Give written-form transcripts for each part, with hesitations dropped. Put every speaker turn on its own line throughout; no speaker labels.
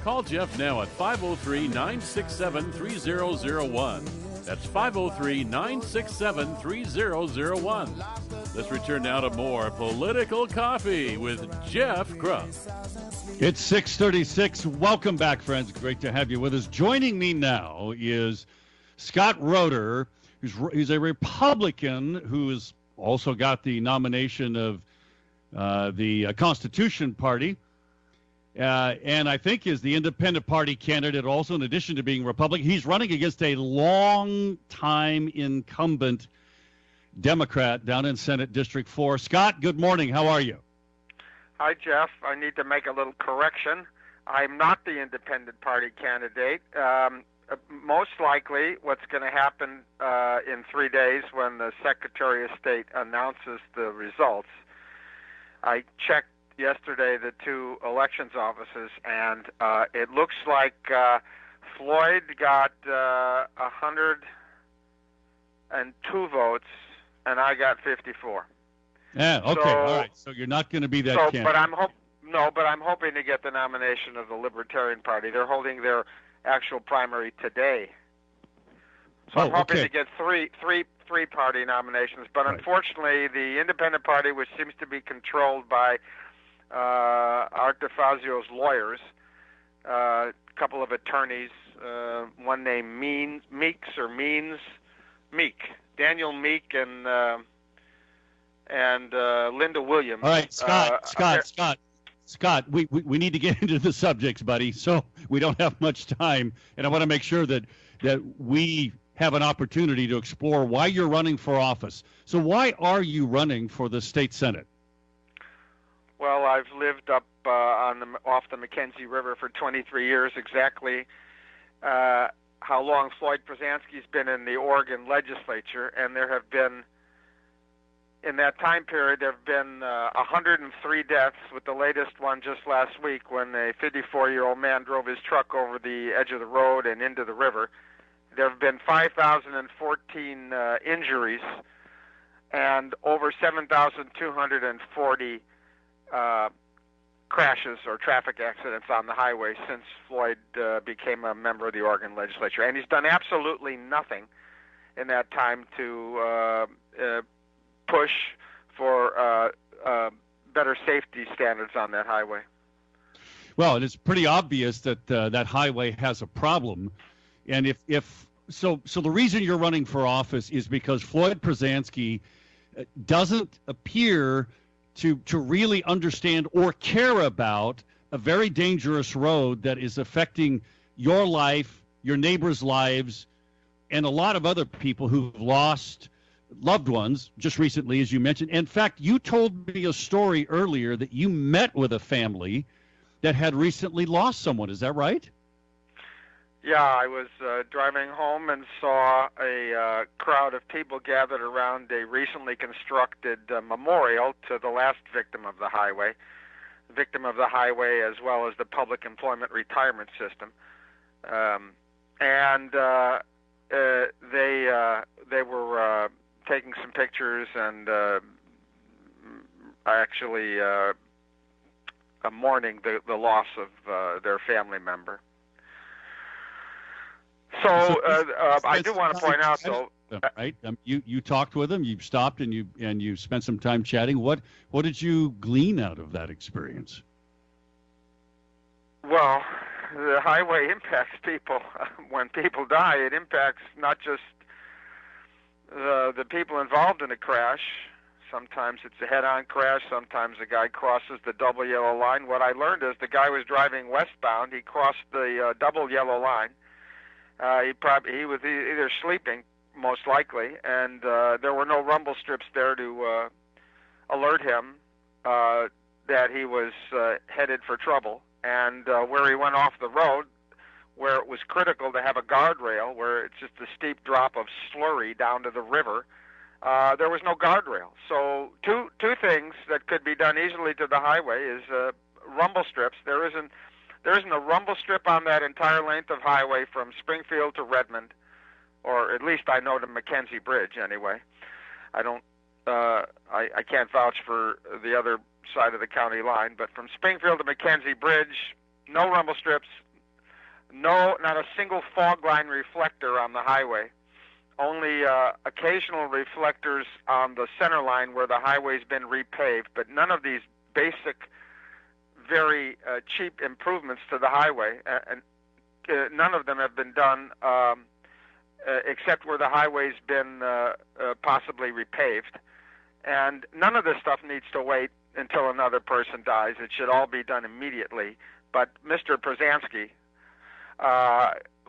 Call Jeff now at 503-967-3001. That's 503-967-3001. Let's return now to more Political Coffee with Jeff Kropf.
It's 6:36. Welcome back, friends. Great to have you with us. Joining me now is Scott Rohter, who's a Republican who has also got the nomination of the Constitution Party. And I think is the Independent Party candidate also, in addition to being Republican. He's running against a long-time incumbent Democrat down in Senate District 4. Scott, good morning. How are you?
Hi, Jeff. I need to make a little correction. I'm not the Independent Party candidate. Most likely what's going to happen in 3 days when the Secretary of State announces the results, I checked yesterday the two elections offices, and it looks like Floyd got 102 votes, and I got 54.
Yeah. Okay.
So,
all right. So you're not going to be that candidate.
But I'm hoping to get the nomination of the Libertarian Party. They're holding their actual primary today, so I'm hoping to get three party nominations. But unfortunately, the Independent Party, which seems to be controlled by Art DeFazio's lawyers, a couple of attorneys, one named Daniel Meek and Linda Williams.
All right, Scott, we need to get into the subjects, buddy, so we don't have much time, and I want to make sure that we have an opportunity to explore why you're running for office. So why are you running for the state Senate?
Well, I've lived up off the McKenzie River for 23 years, exactly how long Floyd Przansky's been in the Oregon Legislature, and there have been, in that time period, there have been 103 deaths, with the latest one just last week when a 54-year-old man drove his truck over the edge of the road and into the river. There have been 5,014 injuries and over 7,240 crashes or traffic accidents on the highway since Floyd became a member of the Oregon Legislature. And he's done absolutely nothing in that time to push for better safety standards on that highway.
Well, it's pretty obvious that that highway has a problem. And so the reason you're running for office is because Floyd Przansky doesn't appear to really understand or care about a very dangerous road that is affecting your life, your neighbors' lives, and a lot of other people who've lost loved ones just recently, as you mentioned. In fact, you told me a story earlier that you met with a family that had recently lost someone. Is that right?
Yeah, I was driving home and saw a crowd of people gathered around a recently constructed memorial to the last victim of the highway as well as the public employment retirement system. And they were taking some pictures and actually mourning the loss of their family member. So I do want to point out, though,
right? You talked with them, you stopped, and you spent some time chatting. What did you glean out of that experience?
Well, the highway impacts people. When people die, it impacts not just the people involved in a crash. Sometimes it's a head-on crash. Sometimes a guy crosses the double yellow line. What I learned is the guy was driving westbound. He crossed the double yellow line. He was either sleeping, most likely, and there were no rumble strips there to alert him that he was headed for trouble. And where he went off the road, where it was critical to have a guardrail, where it's just a steep drop of slurry down to the river, there was no guardrail. So two things that could be done easily to the highway is rumble strips. There isn't a rumble strip on that entire length of highway from Springfield to Redmond, or at least I know to McKenzie Bridge anyway. I don't. I can't vouch for the other side of the county line, but from Springfield to McKenzie Bridge, no rumble strips, not a single fog line reflector on the highway. Only occasional reflectors on the center line where the highway's been repaved, but none of these basic, very cheap improvements to the highway, and none of them have been done except where the highway's been possibly repaved. And none of this stuff needs to wait until another person dies. It should all be done immediately. But Mr. Przanski,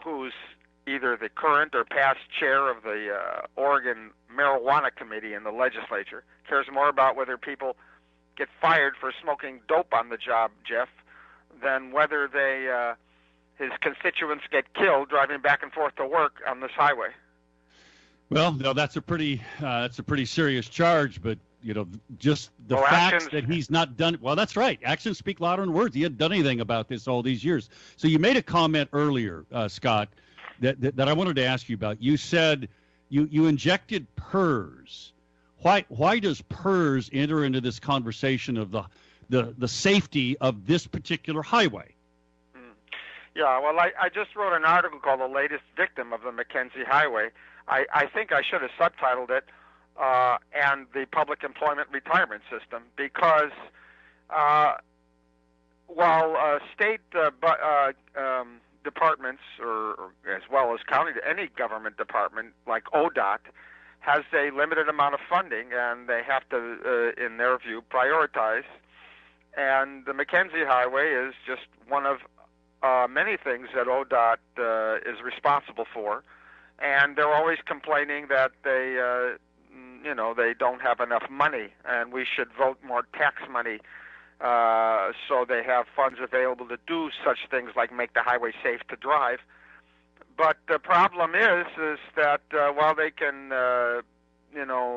who's either the current or past chair of the Oregon Marijuana Committee in the legislature, cares more about whether people get fired for smoking dope on the job, Jeff, than whether his constituents get killed driving back and forth to work on this highway.
Well, no, that's a pretty serious charge, but just the facts that he's not done. Well, that's right. Actions speak louder than words. He hadn't done anything about this all these years. So you made a comment earlier, Scott, that I wanted to ask you about. You said you injected PERS. Why does PERS enter into this conversation of the safety of this particular highway?
Yeah, well, I just wrote an article called "The Latest Victim of the McKenzie Highway." I think I should have subtitled it "And the Public Employment Retirement System," because while state departments, or as well as county, any government department like ODOT, has a limited amount of funding, and they have to, in their view, prioritize. And the McKenzie Highway is just one of many things that ODOT is responsible for. And they're always complaining that they don't have enough money, and we should vote more tax money so they have funds available to do such things like make the highway safe to drive. But the problem is that while they can,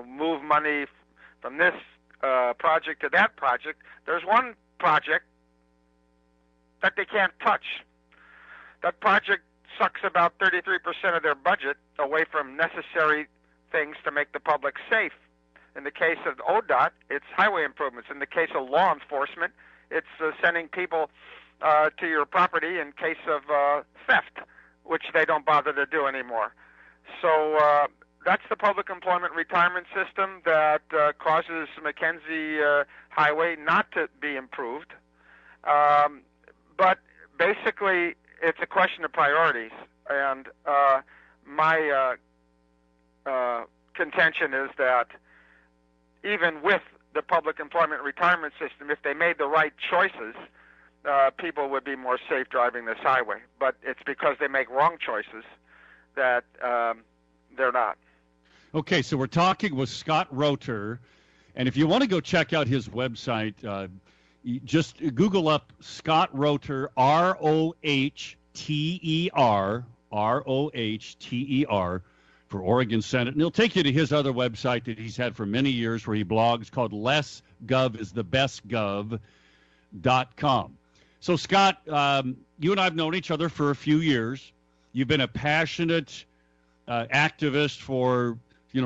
move money from this project to that project, there's one project that they can't touch. That project sucks about 33% of their budget away from necessary things to make the public safe. In the case of ODOT, it's highway improvements. In the case of law enforcement, it's sending people to your property in case of theft, which they don't bother to do anymore. So that's the public employment retirement system that causes McKenzie Highway not to be improved. But basically, it's a question of priorities. And my contention is that even with the public employment retirement system, if they made the right choices, people would be more safe driving this highway. But it's because they make wrong choices that they're not.
Okay, so we're talking with Scott Rohter, and if you want to go check out his website, just Google up Scott Rohter, Rohter, for Oregon Senate, and he'll take you to his other website that he's had for many years where he blogs called lessgovistthebestgov.com. So, Scott, you and I have known each other for a few years. You've been a passionate activist for,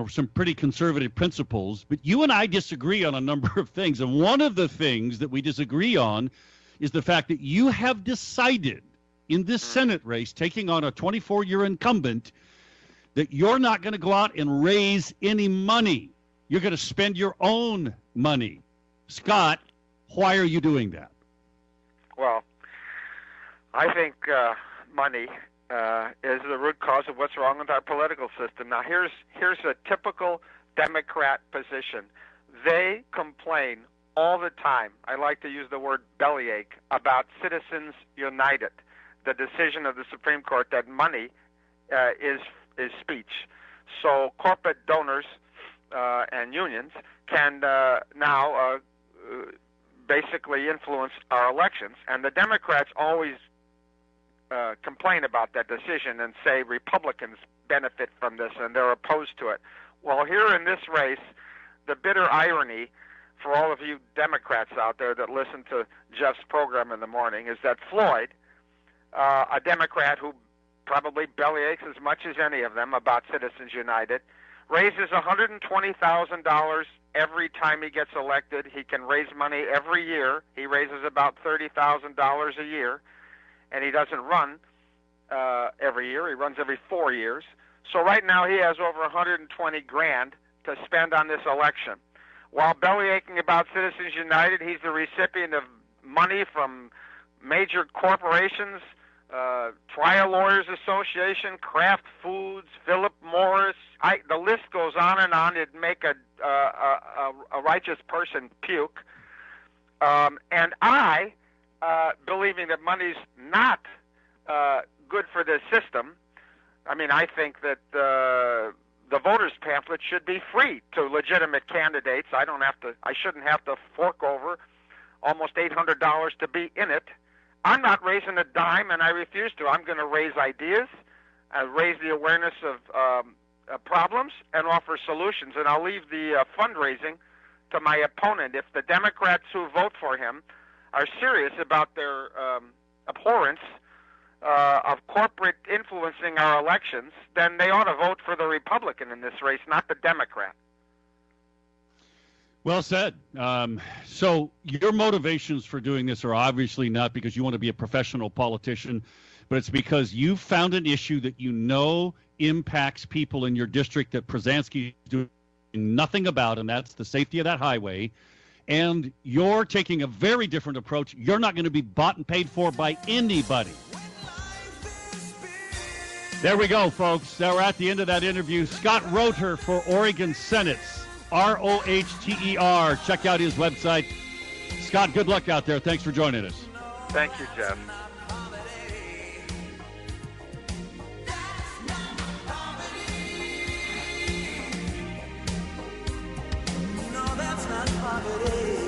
some pretty conservative principles, but you and I disagree on a number of things. And one of the things that we disagree on is the fact that you have decided in this Senate race, taking on a 24-year incumbent, that you're not going to go out and raise any money. You're going to spend your own money. Scott, why are you doing that?
Well, I think money is the root cause of what's wrong with our political system. Now, here's a typical Democrat position. They complain all the time, I like to use the word bellyache, about Citizens United, the decision of the Supreme Court that money is speech. So corporate donors and unions can now basically influence our elections. And the Democrats always complain about that decision and say Republicans benefit from this and they're opposed to it. Well, here in this race, the bitter irony for all of you Democrats out there that listen to Jeff's program in the morning is that Floyd, a Democrat who probably bellyaches as much as any of them about Citizens United, raises $120,000 every time he gets elected. He can raise money every year. He raises about $30,000 a year, and he doesn't run every year. He runs every 4 years. So right now he has over $120,000 to spend on this election. While bellyaching about Citizens United, he's the recipient of money from major corporations, Trial Lawyers Association, Kraft Foods, Philip Morris. The list goes on and on. It'd make a righteous person puke. And I, believing that money's not good for this system, I mean, I think that the voters' pamphlet should be free to legitimate candidates. I shouldn't have to fork over almost $800 to be in it. I'm not raising a dime, and I refuse to. I'm going to raise ideas, raise the awareness of problems, and offer solutions. And I'll leave the fundraising to my opponent. If the Democrats who vote for him are serious about their abhorrence of corporate influencing our elections, then they ought to vote for the Republican in this race, not the Democrat.
Well said. So your motivations for doing this are obviously not because you want to be a professional politician, but it's because you found an issue that you know impacts people in your district that Przanski is doing nothing about, and that's the safety of that highway. And you're taking a very different approach. You're not going to be bought and paid for by anybody. There we go, folks. Now we're at the end of that interview. Scott Rohter for Oregon Senate. Rohter. Check out his website. Scott, good luck out there. Thanks for joining us.
Thank you, Jeff.
No, that's not poverty.